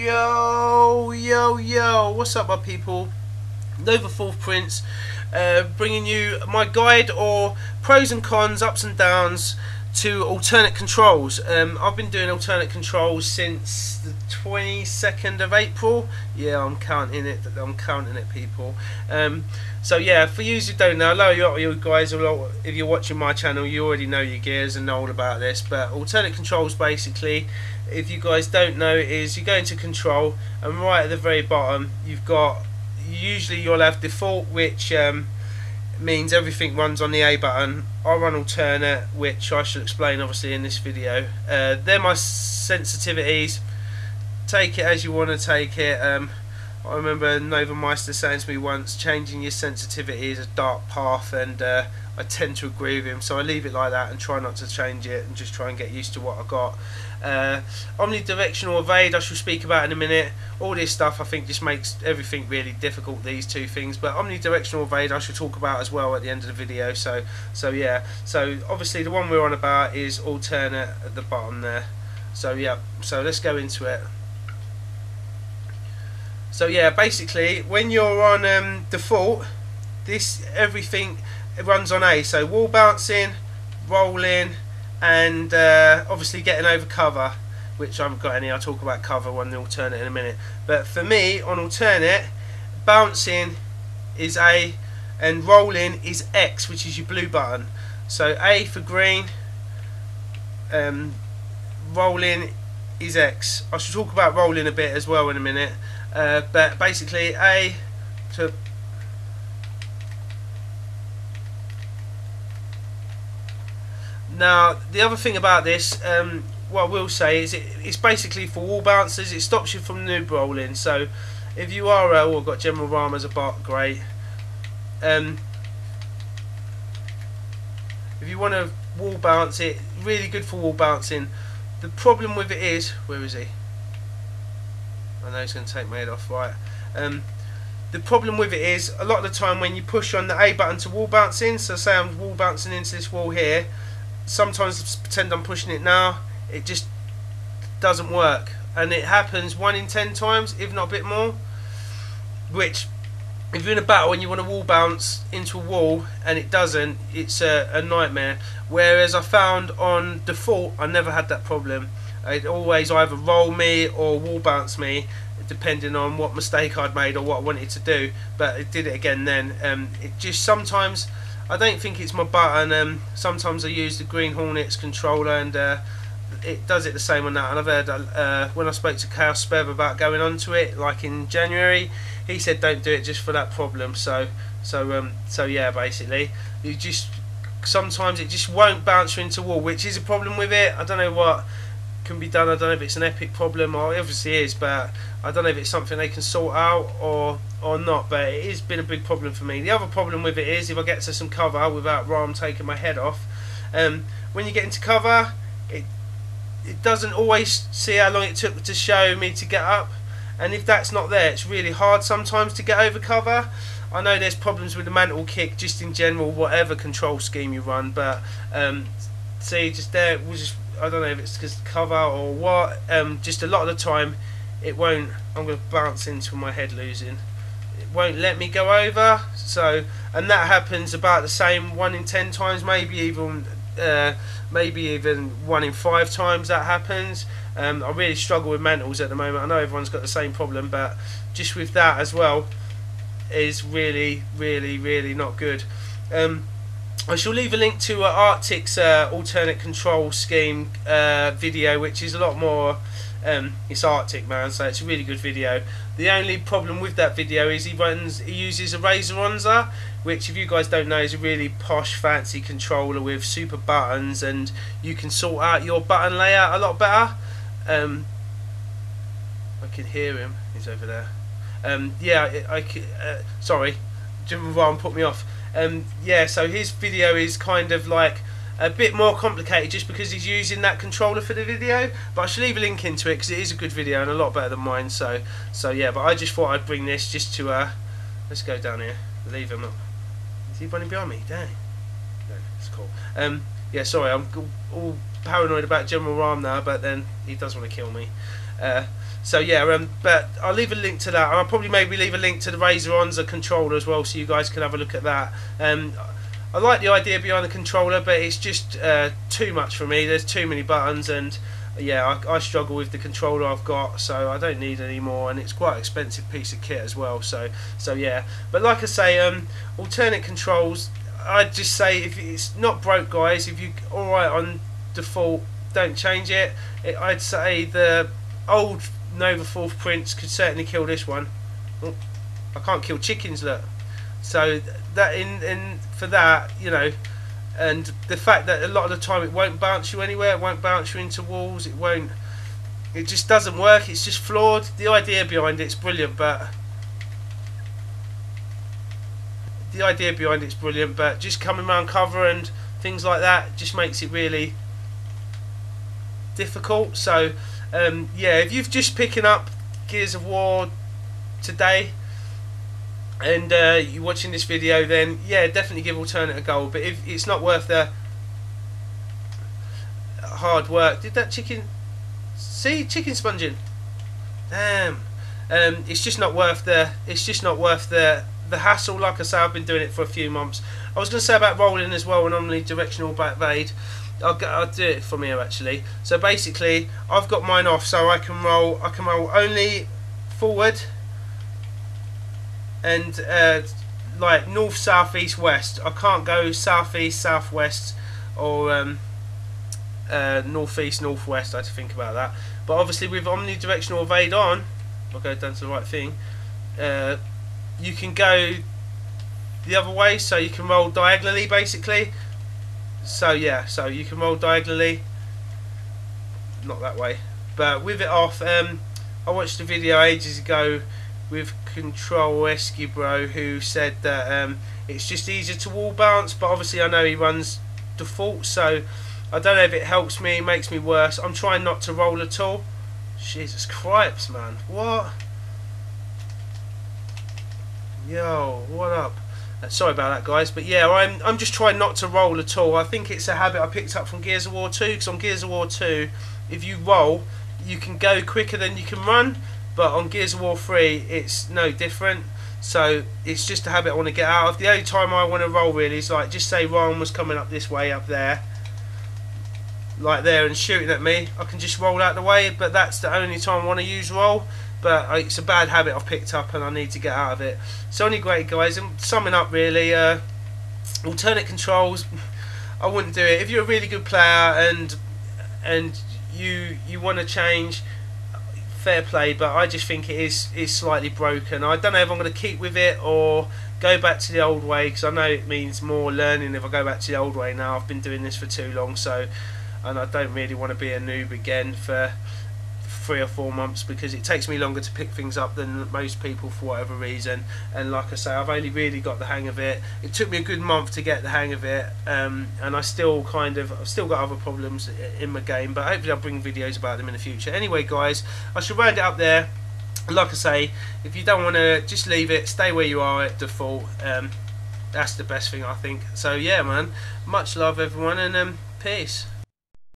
Yo, what's up my people? Nova Fourth Prince, bringing you my guide or pros and cons, ups and downs to alternate controls. I've been doing alternate controls since the 22nd of April. Yeah, I'm counting it people. So yeah, for you who don't know, hello you guys, if you're watching my channel you already know your gears and know all about this, but alternate controls basically, if you guys don't know, is you go into control and right at the very bottom you've got, usually you'll have default, which means everything runs on the A button. I run alternate, which I should explain obviously in this video. They're my sensitivities, take it as you want to take it. I remember Nova Meister saying to me once, changing your sensitivity is a dark path, and I tend to agree with him, so I leave it like that and try not to change it and just try and get used to what I got. Omnidirectional evade I shall speak about in a minute. All this stuff I think just makes everything really difficult, these two things, but omnidirectional evade I shall talk about as well at the end of the video. So yeah, so obviously the one we're on about is alternate at the bottom there. So yeah, so let's go into it. So yeah, basically when you're on default, everything runs on A. So wall bouncing, rolling, and obviously getting over cover, which I haven't got any. I'll talk about cover on the alternate in a minute. But for me on alternate, bouncing is A and rolling is X, which is your blue button. So A for green, rolling is X. I should talk about rolling a bit as well in a minute. But basically A to now the other thing about this, what I will say is it's basically for wall bouncers. It stops you from noob rolling. So if you are I've got General Ram as a bot, great. If you want to wall bounce it, really good for wall bouncing. The problem with it is, where is he? I know he's going to take my head off, right. The problem with it is, a lot of the time when you push on the A button to wall bouncing, so say I'm wall bouncing into this wall here, sometimes pretend I'm pushing it now, it just doesn't work, and it happens 1 in 10 times, if not a bit more, which if you're in a battle and you want to wall bounce into a wall and it doesn't, it's a nightmare. Whereas I found on default I never had that problem. It always either roll me or wall bounce me, depending on what mistake I'd made or what I wanted to do. But it did it again then. It just sometimes, I don't think it's my button. Sometimes I use the Green Hornets controller and it does it the same on that. And I've heard when I spoke to Chaos Spev about going onto it, like in January, he said don't do it just for that problem. So yeah, basically you just, sometimes it just won't bounce you into a wall, which is a problem with it. I don't know what can be done. I don't know if it's an Epic problem, or it obviously is, but I don't know if it's something they can sort out or not, but it has been a big problem for me. The other problem with it is, if I get to some cover without Ram taking my head off, when you get into cover, it doesn't always see how long it took to show me to get up, and if that's not there, it's really hard sometimes to get over cover. I know there's problems with the mantle kick just in general, whatever control scheme you run, but see, just there, I don't know if it's because cover or what, just a lot of the time it won't, I'm going to bounce into my head losing, it won't let me go over. So, and that happens about the same 1 in 10 times, maybe even 1 in 5 times that happens. I really struggle with mantles at the moment. I know everyone's got the same problem, but just with that as well is really not good. I shall leave a link to Arctic's alternate control scheme video, which is a lot more, it's Arctic, man, so it's a really good video. The only problem with that video is he uses a Razer Onza, which if you guys don't know is a really posh fancy controller with super buttons, and you can sort out your button layout a lot better. I can hear him, he's over there. Yeah, sorry, Jim Ram put me off. Yeah, so his video is kind of like a bit more complicated just because he's using that controller for the video, but I should leave a link into it because it is a good video and a lot better than mine. So yeah, but I just thought I'd bring this just to let's go down here, leave him up. Is he running behind me? Dang, no, it's cool. Yeah, sorry, I'm all paranoid about General Ram now, but then he does want to kill me. So yeah, but I'll leave a link to that. I'll probably maybe leave a link to the Razer Onza controller as well, so you guys can have a look at that. I like the idea behind the controller, but it's just too much for me. There's too many buttons, and yeah, I struggle with the controller I've got, so I don't need any more, and it's quite an expensive piece of kit as well. So yeah, but like I say, alternate controls, I'd just say if it's not broke, guys, if you alright on default, don't change it. I'd say the old Nova 4th Prince could certainly kill this one. Oh, I can't kill chickens, look. So that in for that, you know, and the fact that a lot of the time it won't bounce you anywhere, it won't bounce you into walls, it just doesn't work. It's just flawed. The idea behind it's brilliant, but just coming around cover and things like that just makes it really difficult. So yeah, if you've just picking up Gears of War today and you're watching this video, then yeah, definitely give Alternate a go. But if it's not worth the hard work, did that chicken see chicken sponging? Damn. It's just not worth the hassle. Like I say, I've been doing it for a few months. I was going to say about rolling as well, and omnidirectional backvade. I'll do it from here actually. So basically, I've got mine off, so I can roll only forward and like north, south, east, west. I can't go south, east, south, west, or north, east, north, west. I had to think about that. But obviously, with omnidirectional evade on, I'll go down to the right thing. You can go the other way, so you can roll diagonally, basically. So yeah, so you can roll diagonally, not that way, but with it off. I watched a video ages ago with Control Esky Bro, who said that it's just easier to wall bounce, but obviously I know he runs default, so I don't know if it helps me, makes me worse. I'm trying not to roll at all. Jesus Christ, man, what? Yo, what up? Sorry about that, guys, but yeah, I'm just trying not to roll at all. I think it's a habit I picked up from Gears of War 2, because on Gears of War 2, if you roll, you can go quicker than you can run, but on Gears of War 3, it's no different. So it's just a habit I want to get out of. The only time I want to roll really is like, just say Ryan was coming up this way, up there, like there, and shooting at me, I can just roll out the way, but that's the only time I want to use roll. But it's a bad habit I've picked up, and I need to get out of it. So anyway, guys, and summing up really, alternate controls, I wouldn't do it. If you're a really good player and you want to change, fair play, but I just think it is slightly broken. I don't know if I'm going to keep with it or go back to the old way, because I know it means more learning if I go back to the old way now. I've been doing this for too long, so, and I don't really want to be a noob again for 3 or 4 months, because it takes me longer to pick things up than most people for whatever reason. And like I say, I've only really got the hang of it. It took me a good month to get the hang of it, and I've still got other problems in my game, but hopefully I'll bring videos about them in the future. Anyway, guys, I should round it up there. Like I say, if you don't want to, just leave it, stay where you are at default. That's the best thing, I think. So yeah, man, much love everyone, and peace.